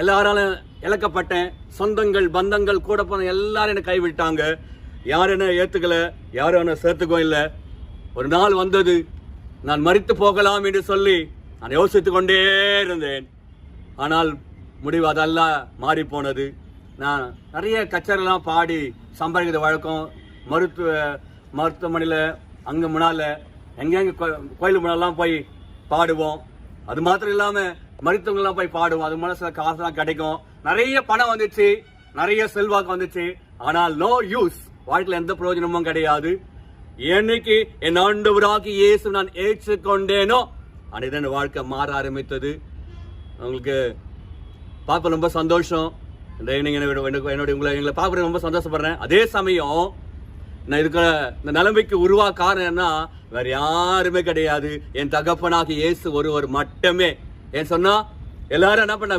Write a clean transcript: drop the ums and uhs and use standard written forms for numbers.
எல்லாராலும் இழக்கப்பட்டேன். சொந்தங்கள் பந்தங்கள் கூட போன எல்லாரும் என்னை கைவிட்டாங்க. யாரும் என்ன ஏத்துக்கல, யாரும் என்ன சேர்த்துக்கவும் இல்லை. ஒரு நாள் வந்தது, நான் மரித்து போகலாம் என்று சொல்லி நான் யோசித்து கொண்டே இருந்தேன். ஆனால் முடிவு அதெல்லாம் மாறி போனது. நான் நிறைய கச்சேரிலாம் பாடி சம்பாதிக்கிற வழக்கம். மருத்துவமனையில் அங்கே முன்னால் எங்கெங்க கோயில் முன்னாலாம் போய் பாடுவோம். அது மாத்திரம் இல்லாமல் மருத்துவங்கள்லாம் போய் பாடுவோம். அது மூலம் சில காசுலாம் கிடைக்கும். நிறைய பணம் வந்துச்சு, நிறைய செல்வாக்கு வந்துச்சு. ஆனால் நோ யூஸ், வாழ்க்கையில் எந்த பிரயோஜனமும் கிடையாது. என்னைக்கு என் ஆண்டவராகி இயேசு நான் ஏற்றுக்கொண்டேனோ அன்னைக்கு வாழ்க்கை மாற ஆரம்பித்தது. உங்களுக்கு பார்ப்ப ரொம்ப சந்தோஷம். எங்களை பார்க்க ரொம்ப சந்தோஷப்படுறேன். அதே சமயம் நான் இருக்கிற இந்த நிலைமைக்கு உருவா காரணம் என்ன, வேற யாருமே கிடையாது. என் தகப்பனாகி இயேசு ஒருவர் மட்டுமே. ஏன் சொன்னா எல்லாரும் என்ன பண்ண